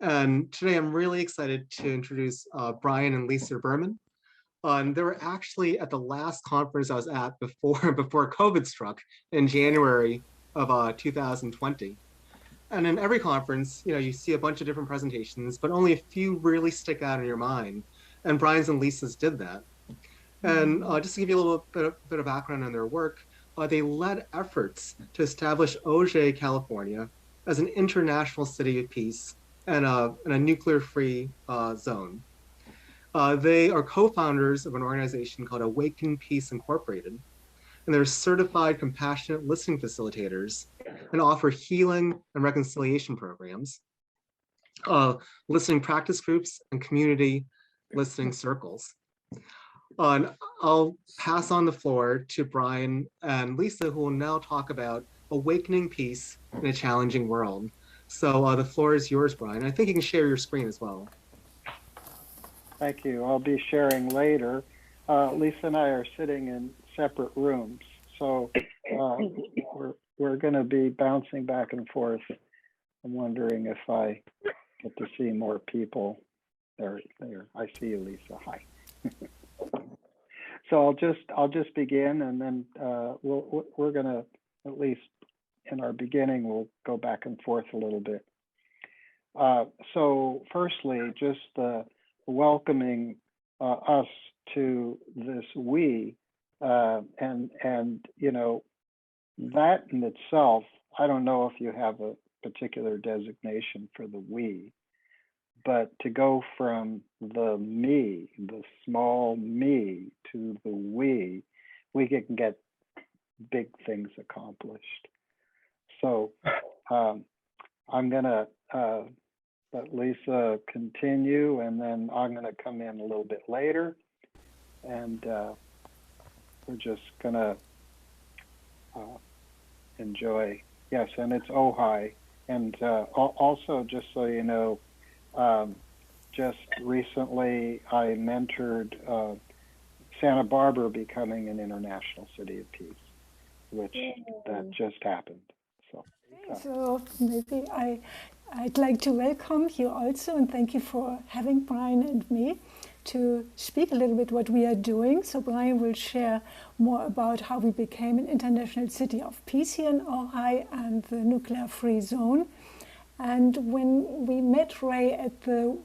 And today I'm really excited to introduce Brian and Lisa Berman. They were actually at the last conference I was at before before COVID struck in January of 2020. And in every conference, you see a bunch of different presentations, but only a few really stick out in your mind. And Brian's and Lisa's did that. And just to give you a little bit of background on their work, they led efforts to establish Ojai, California, as an international city of peace and a nuclear-free zone. They are co-founders of an organization called Awaken Peace Incorporated, and they're certified compassionate listening facilitators and offer healing and reconciliation programs, listening practice groups, and community listening circles. And I'll pass on the floor to Brian and Lisa, who will now talk about awakening peace in a challenging world. So the floor is yours, Brian. I think you can share your screen as well. Thank you. I'll be sharing later. Lisa and I are sitting in separate rooms, so we're going to be bouncing back and forth. I'm wondering if I get to see more people. There. I see you, Lisa. Hi. So I'll just begin, and then we're going to, at least in our beginning, we'll go back and forth a little bit. So firstly, just welcoming us to this we, and you know, that in itself, I don't know if you have a particular designation for the we, but to go from the me, the small me, to the we can get big things accomplished. So I'm gonna let Lisa continue, and then I'm gonna come in a little bit later, and we're just gonna enjoy. Yes, and it's Ojai, and also just so you know, just recently I mentored Santa Barbara becoming an international city of peace, which that just happened. So maybe I'd like to welcome you also, and thank you for having Brian and me to speak a little bit what we are doing. So Brian will share more about how we became an international city of peace here in Ojai and the nuclear-free zone. And when we met Ray at the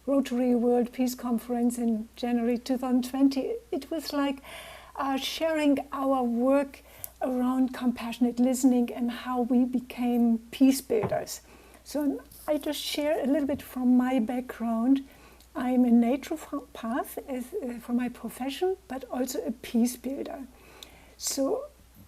Rotary World Peace Conference in January 2020, it was like sharing our work around compassionate listening and how we became peace builders. So I just share a little bit from my background. I'm a naturopath for my profession, but also a peace builder. So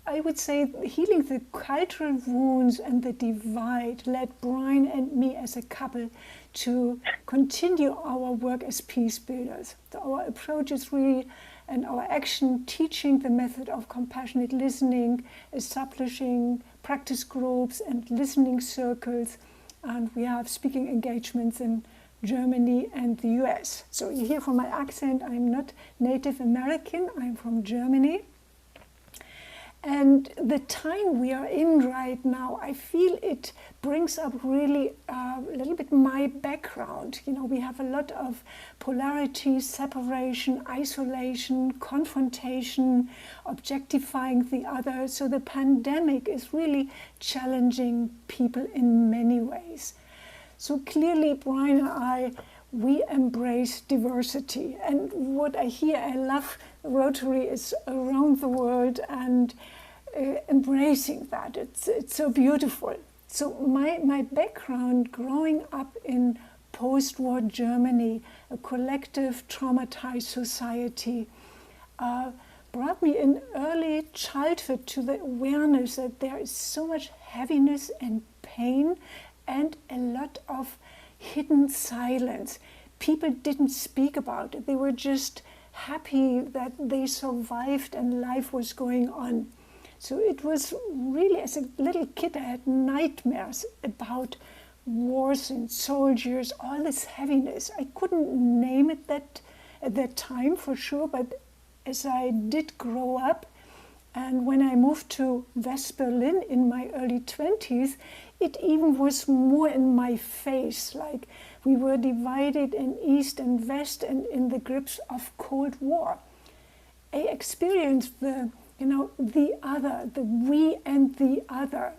I would say healing the cultural wounds and the divide led Brian and me as a couple to continue our work as peace builders. So our approach is really, and our action, teaching the method of compassionate listening, establishing practice groups and listening circles, and we have speaking engagements in Germany and the US. So you hear from my accent, I'm not Native American, I'm from Germany. And the time we are in right now, I feel it brings up really a little bit my background. You know, we have a lot of polarity, separation, isolation, confrontation, objectifying the other. So the pandemic is really challenging people in many ways. So clearly, Brian and I, we embrace diversity. And what I hear, I love Rotary is around the world and embracing that. It's so beautiful. So my background growing up in post-war Germany, a collective traumatized society, brought me in early childhood to the awareness that there is so much heaviness and pain and a lot of hidden silence. People didn't speak about it. They were just happy that they survived and life was going on. So it was really, as a little kid, I had nightmares about wars and soldiers, all this heaviness. I couldn't name it at that time for sure, but as I did grow up, And when I moved to West Berlin in my early 20s, it even was more in my face, like we were divided in East and West and in the grips of Cold War. I experienced the other, the we and the other.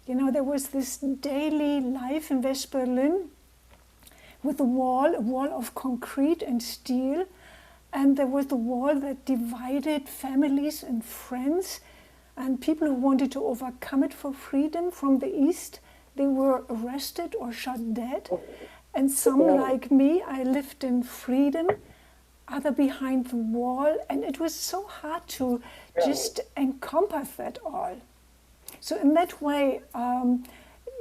There was this daily life in West Berlin with a wall of concrete and steel, and there was the wall that divided families and friends, and people who wanted to overcome it for freedom from the East, they were arrested or shot dead. And some, like me, I lived in freedom, other behind the wall, and it was so hard to just encompass that all. So in that way,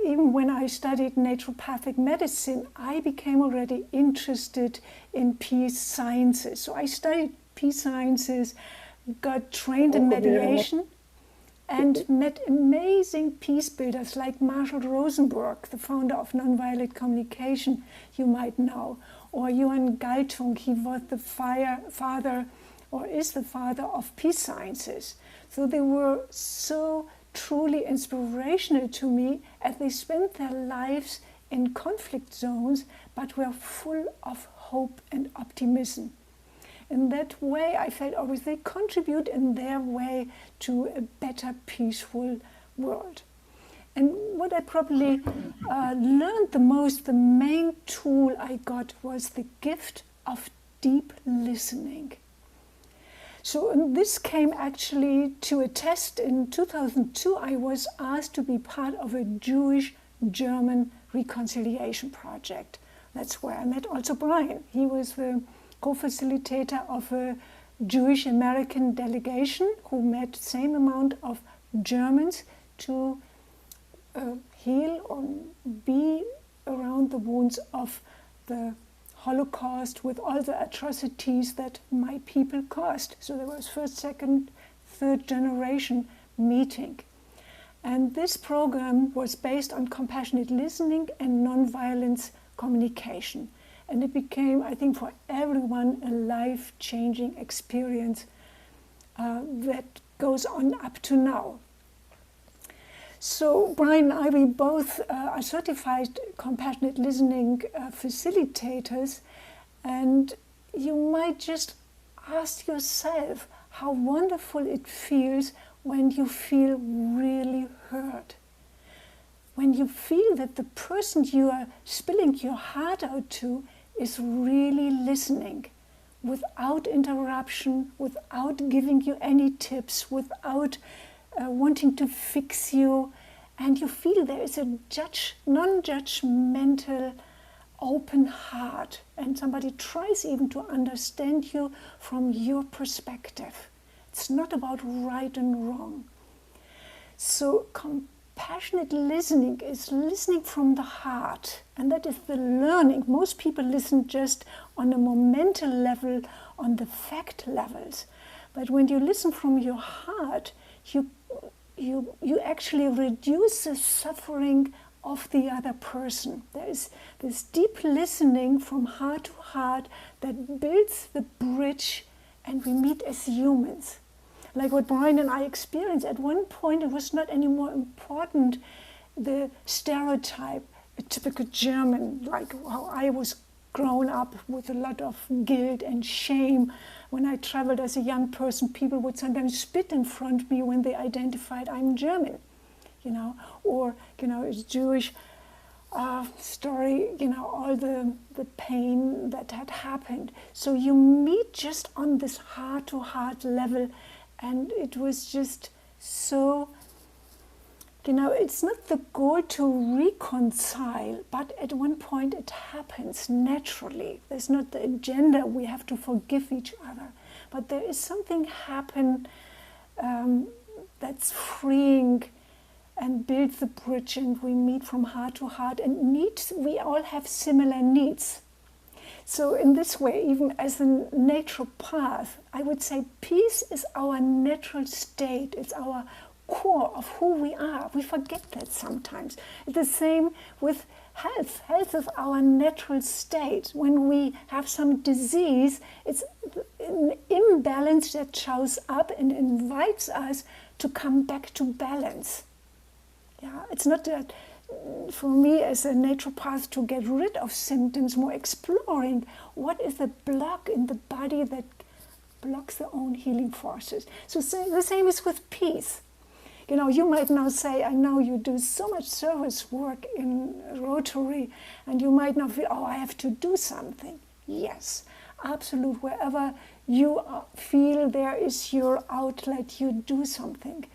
even when I studied naturopathic medicine, I became already interested in peace sciences. So I studied peace sciences, got trained in mediation, and met amazing peace builders like Marshall Rosenberg, the founder of nonviolent communication, you might know, or Johann Galtung. He was the father, or is the father of peace sciences. So they were so truly inspirational to me, as they spent their lives in conflict zones, but were full of hope and optimism. In that way, I felt always they contribute in their way to a better, peaceful world. And what I probably learned the most, the main tool I got, was the gift of deep listening. So this came actually to a test. In 2002, I was asked to be part of a Jewish-German reconciliation project. That's where I met also Brian. He was the co-facilitator of a Jewish-American delegation who met the same amount of Germans to heal or be around the wounds of the Holocaust with all the atrocities that my people caused. So there was first, second, third generation meeting. And this program was based on compassionate listening and nonviolence communication. And it became, I think, for everyone, a life-changing experience that goes on up to now. So Brian and I, we both are certified compassionate listening facilitators, and you might just ask yourself how wonderful it feels when you feel really heard. When you feel that the person you are spilling your heart out to is really listening, without interruption, without giving you any tips, without wanting to fix you, and you feel there is a non-judgmental, open heart, and somebody tries even to understand you from your perspective. It's not about right and wrong. So compassionate listening is listening from the heart, and that is the learning. Most people listen just on a momental level, on the fact levels. But when you listen from your heart, you actually reduce the suffering of the other person. There is this deep listening from heart to heart that builds the bridge, and we meet as humans. Like what Brian and I experienced, at one point it was not anymore important, the stereotype, a typical German, like how I was grown up with a lot of guilt and shame. When I traveled as a young person, people would sometimes spit in front of me when they identified I'm German, or, it's Jewish story, all the pain that had happened. So you meet just on this heart-to-heart level, and it was just so, it's not the goal to reconcile, but at one point it happens naturally. There's not the agenda, we have to forgive each other. But there is something happen that's freeing and builds the bridge, and we meet from heart to heart. And needs, we all have similar needs. So in this way, even as a naturopath, I would say peace is our natural state. It's our core of who we are. We forget that sometimes. It's the same with health. Health is our natural state. When we have some disease, it's an imbalance that shows up and invites us to come back to balance. Yeah, it's not that for me as a naturopath to get rid of symptoms, more exploring what is the block in the body that blocks their own healing forces. So the same is with peace. You know, you might now say, I know you do so much service work in Rotary, and you might now feel, oh, I have to do something. Yes, absolute. Wherever you feel there is your outlet, you do something.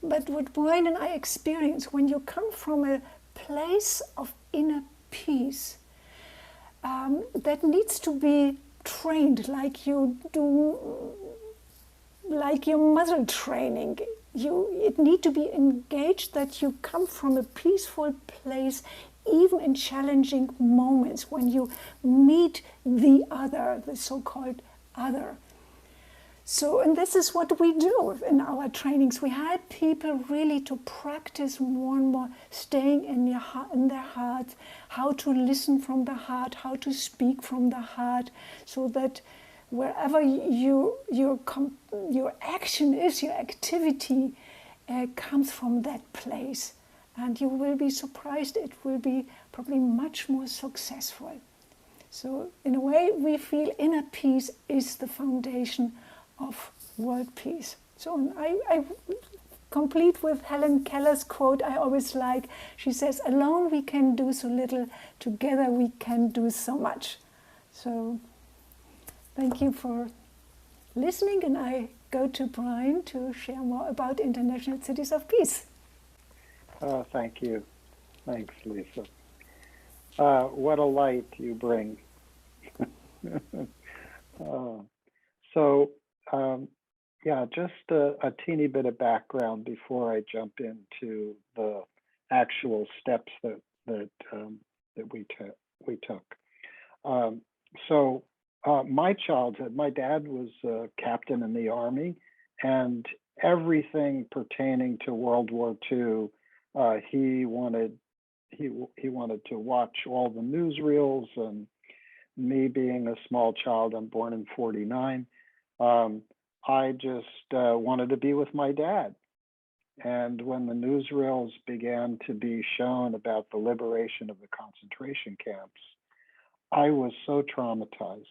But what Brian and I experience, when you come from a place of inner peace, that needs to be trained like you do, like your muscle training. It need to be engaged that you come from a peaceful place, even in challenging moments when you meet the other, the so-called other. So, and this is what we do in our trainings. We help people really to practice more and more staying in their heart, how to listen from the heart, how to speak from the heart, so that wherever your action is, your activity comes from that place. And you will be surprised, it will be probably much more successful. So in a way, we feel inner peace is the foundation of world peace. So I complete with Helen Keller's quote I always like. She says, alone we can do so little, together we can do so much. So thank you for listening, and I go to Brian to share more about International Cities of Peace. Thank you. Thanks, Lisa. What a light you bring. Yeah, just a teeny bit of background before I jump into the actual steps that we took. My childhood, my dad was a captain in the Army, and everything pertaining to World War II, he wanted to watch all the newsreels. And me being a small child, I'm born in '49. I just wanted to be with my dad. And when the newsreels began to be shown about the liberation of the concentration camps, I was so traumatized.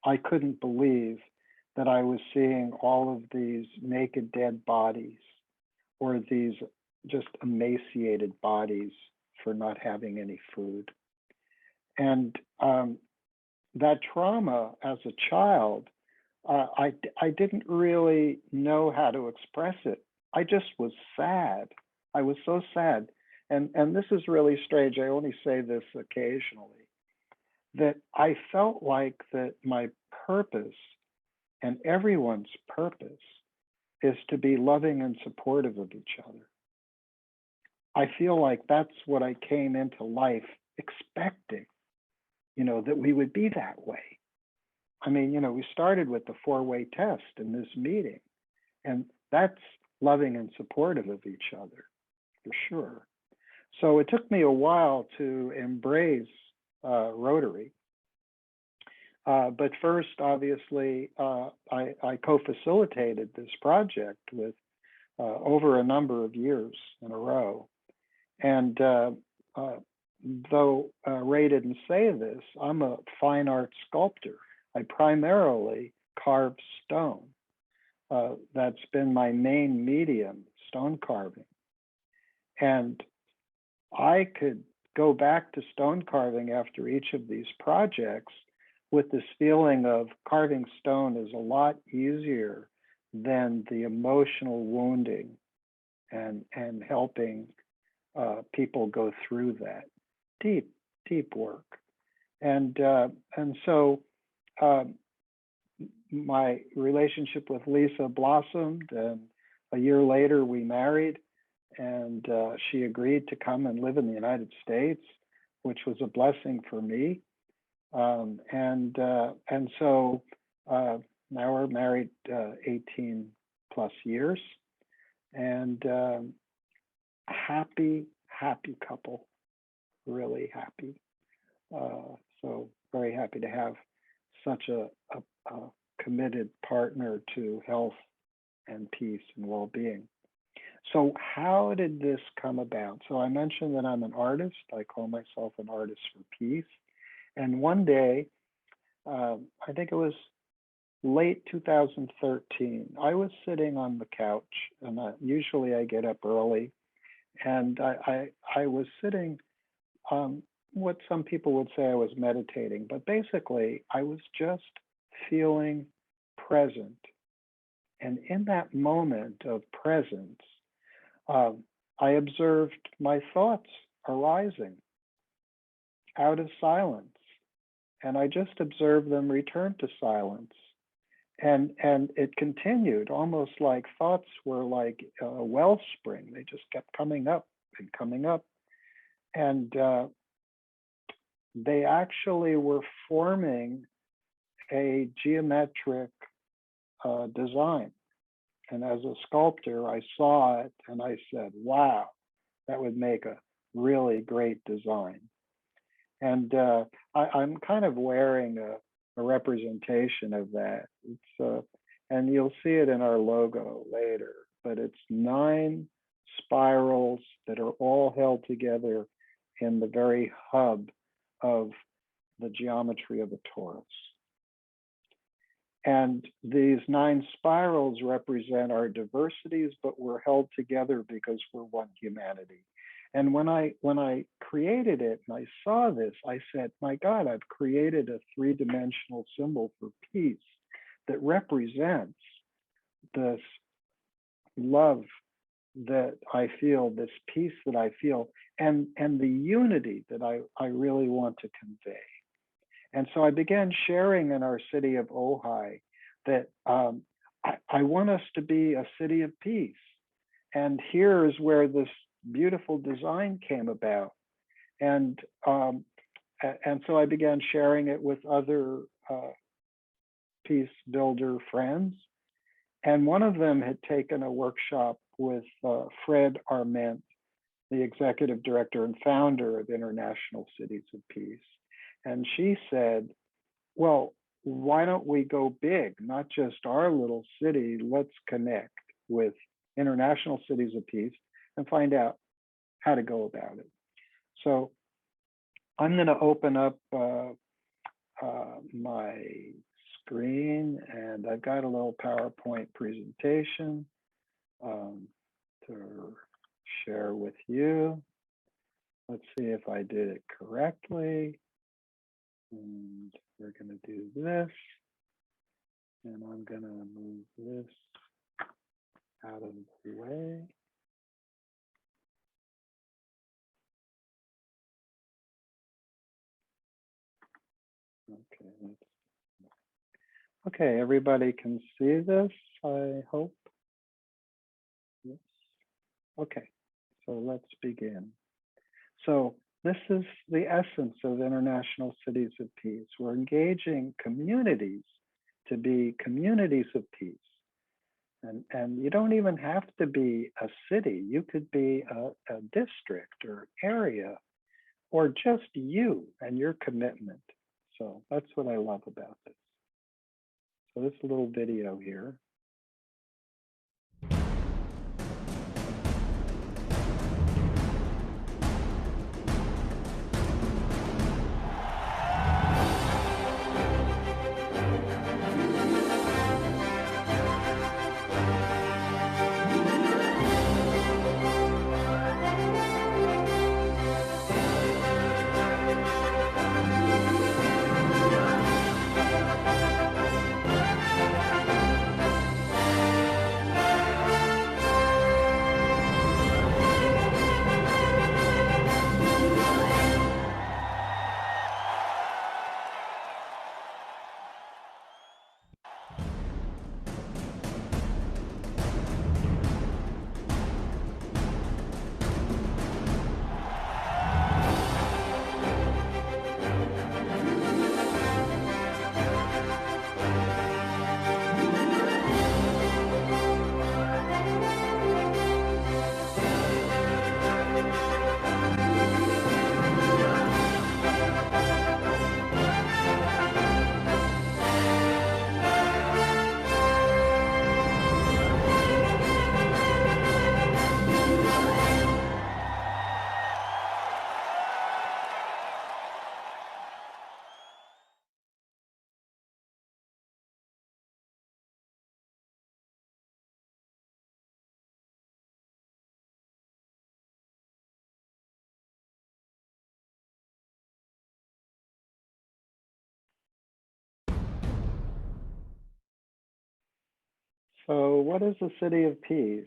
I couldn't believe that I was seeing all of these naked dead bodies, or these just emaciated bodies for not having any food. And that trauma as a child, I didn't really know how to express it. I just was sad. I was so sad. And this is really strange. I only say this occasionally, that I felt like that my purpose and everyone's purpose is to be loving and supportive of each other. I feel like that's what I came into life expecting, that we would be that way. I mean, we started with the 4-way test in this meeting, and that's loving and supportive of each other, for sure. So it took me a while to embrace Rotary. But first, obviously, I co-facilitated this project with over a number of years in a row. And though Ray didn't say this, I'm a fine art sculptor. I primarily carve stone. That's been my main medium, stone carving. And I could go back to stone carving after each of these projects with this feeling of carving stone is a lot easier than the emotional wounding and helping people go through that deep work. And so my relationship with Lisa blossomed, and a year later we married, and she agreed to come and live in the United States, which was a blessing for me. And so now we're married 18 plus years. and happy, happy couple, really happy. So very happy to have such a committed partner to health and peace and well-being. So how did this come about? So I mentioned that I'm an artist. I call myself an artist for peace. And one day, I think it was late 2013, I was sitting on the couch, and usually I get up early, and I was sitting, what some people would say I was meditating, but basically I was just feeling present. And in that moment of presence, I observed my thoughts arising out of silence. And I just observed them return to silence. And it continued, almost like thoughts were like a wellspring. They just kept coming up and coming up. And they actually were forming a geometric design. And as a sculptor, I saw it and I said, wow, that would make a really great design. And I'm kind of wearing a representation of that. It's and you'll see it in our logo later, but it's 9 spirals that are all held together in the very hub of the geometry of a torus. And these 9 spirals represent our diversities, but we're held together because we're one humanity. And when I created it and I saw this, I said, my God, I've created a 3-dimensional symbol for peace that represents this love that I feel, this peace that I feel, and the unity that I really want to convey. And so I began sharing in our city of Ojai that I want us to be a city of peace. And here is where this beautiful design came about. And so I began sharing it with other peace builder friends. And one of them had taken a workshop with Fred Arment, the executive director and founder of International Cities of Peace. And she said, well, why don't we go big, not just our little city, let's connect with International Cities of Peace and find out how to go about it. So I'm going to open up my screen, and I've got a little PowerPoint presentation to share with you. Let's see if I did it correctly. And we're going to do this. And I'm going to move this out of the way. Okay, everybody can see this, I hope. Yes. Okay, so let's begin. So this is the essence of International Cities of Peace. We're engaging communities to be communities of peace. And you don't even have to be a city. You could be a district or area, or just you and your commitment. So that's what I love about this. So this little video here. So what is a city of peace?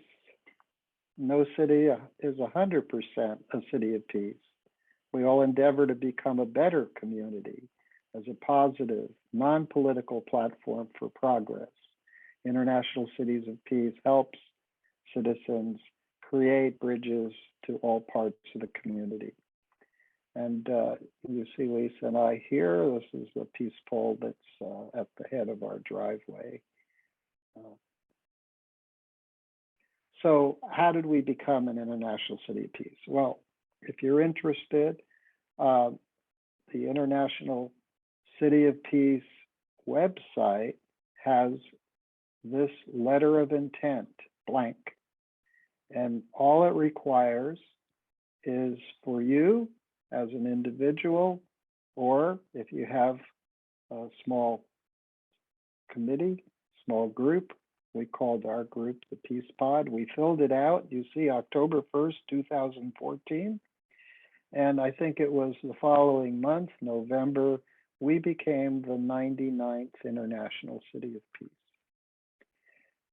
No city is 100% a city of peace. We all endeavor to become a better community as a positive, non-political platform for progress. International Cities of Peace helps citizens create bridges to all parts of the community. And you see Lisa and I here. This is the peace pole that's at the head of our driveway. So how did we become an International City of Peace? Well, if you're interested, the International City of Peace website has this letter of intent, blank. And all it requires is for you as an individual, or if you have a small committee, small group, we called our group the Peace Pod. We filled it out. You see October 1st, 2014. And I think it was the following month, November, we became the 99th International City of Peace.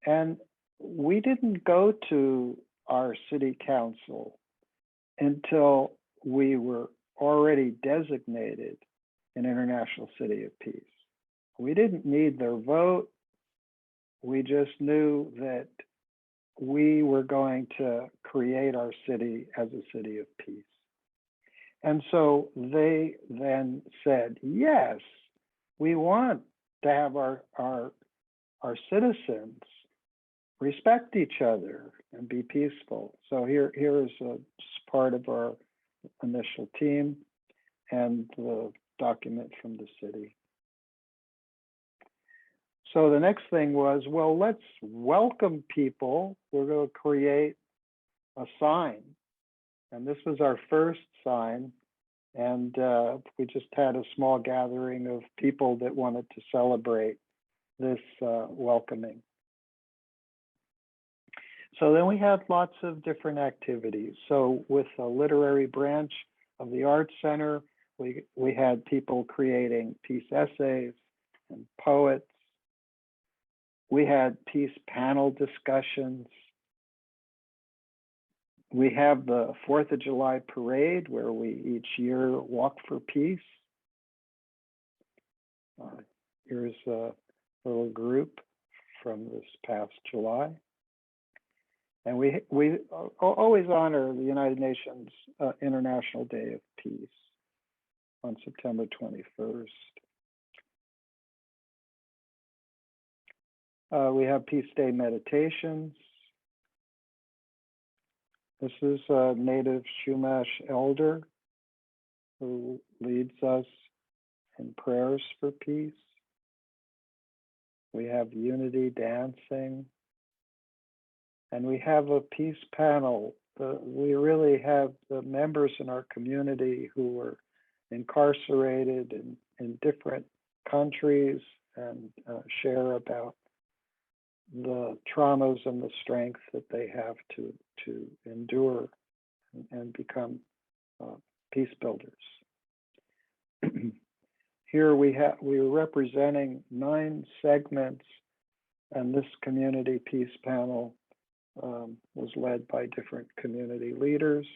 And we didn't go to our city council until we were already designated an International City of Peace. We didn't need their vote. We just knew that we were going to create our city as a city of peace. And so they then said, yes, we want to have our citizens respect each other and be peaceful. So here is a part of our initial team and the document from the city. So the next thing was, well, let's welcome people. We're going to create a sign. And this was our first sign. And we just had a small gathering of people that wanted to celebrate this welcoming. So then we had lots of different activities. So with the literary branch of the Arts Center, we had people creating peace essays and poets. We had peace panel discussions. We have the 4th of July parade where we each year walk for peace. Here's a little group from this past July. And we always honor the United Nations International Day of Peace on September 21st. We have Peace Day meditations. This is a native Chumash elder who leads us in prayers for peace. We have unity dancing. And we have a peace panel. We really have the members in our community who were incarcerated in different countries and share about the traumas and the strength that they have to endure and become peace builders. Here we're representing 9 segments, and this community peace panel was led by different community leaders.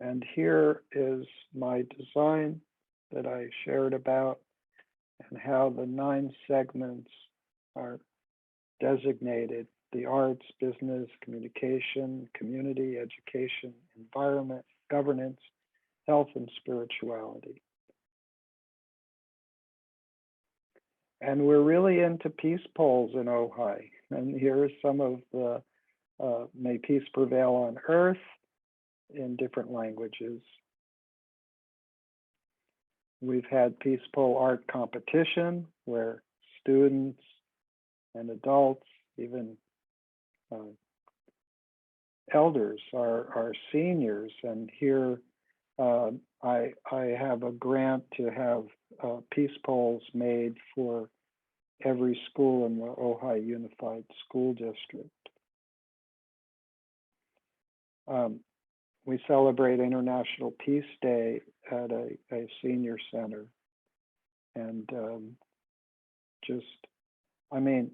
And here is my design that I shared about and how the 9 segments are designated: the arts, business, communication, community, education, environment, governance, health, and spirituality. And we're really into peace poles in Ojai. And here are some of the May Peace Prevail on Earth in different languages. We've had Peace Pole art competition where students and adults, even elders are seniors. And here I have a grant to have peace poles made for every school in the Ojai Unified School District. We celebrate International Peace Day at a senior center. And I mean,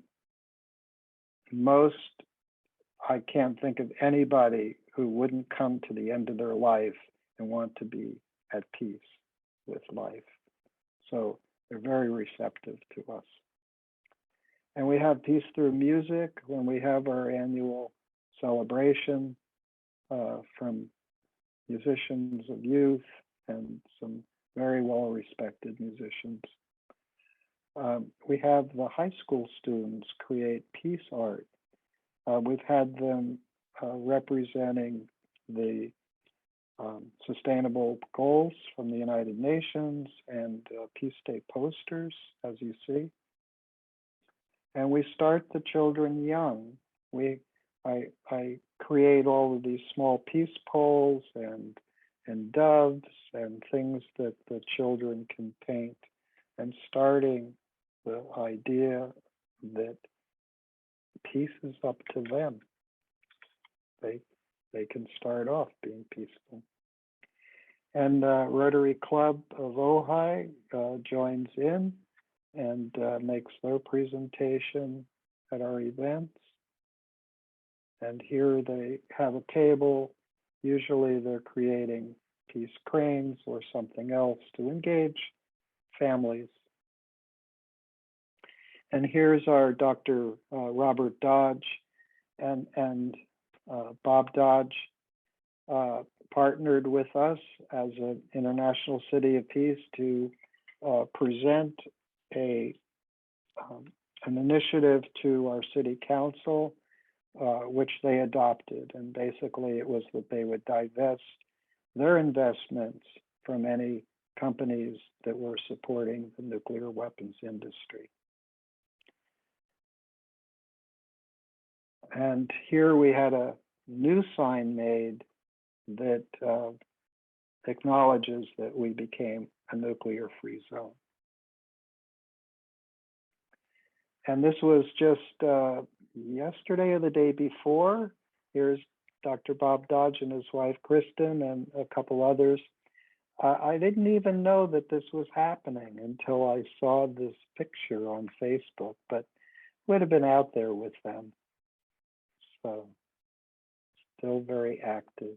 I can't think of anybody who wouldn't come to the end of their life and want to be at peace with life. So they're very receptive to us. And we have peace through music when we have our annual celebration from musicians of youth and some very well-respected musicians. We have the high school students create peace art. We've had them representing the sustainable goals from the United Nations and Peace Day posters, as you see. And we start the children young. I create all of these small peace poles and doves and things that the children can paint, and starting the idea that peace is up to them. They can start off being peaceful. And Rotary Club of Ojai joins in and makes their presentation at our events. And here they have a table. Usually they're creating peace cranes or something else to engage families. And here's our Dr. Robert Dodge and Bob Dodge partnered with us as an International City of Peace to present an initiative to our city council, which they adopted. And basically it was that they would divest their investments from any companies that were supporting the nuclear weapons industry. And here we had a new sign made that acknowledges that we became a nuclear-free zone. And this was just yesterday or the day before. Here's Dr. Bob Dodge and his wife, Kristen, and a couple others. I didn't even know that this was happening until I saw this picture on Facebook, but would have been out there with them. So still very active.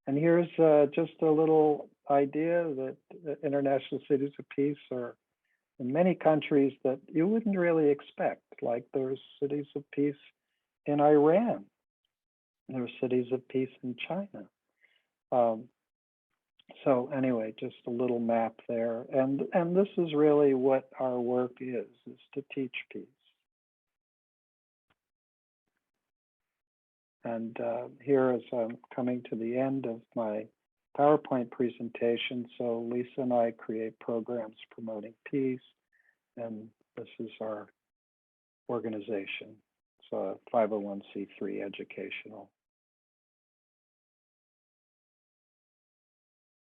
And here's just a little idea that international cities of peace are in many countries that you wouldn't really expect, like there's cities of peace in Iran. There's cities of peace in China. So anyway, just a little map there. And this is really what our work is to teach peace. And here as I'm coming to the end of my PowerPoint presentation, so Lisa and I create programs promoting peace, and this is our organization. It's a 501c3 educational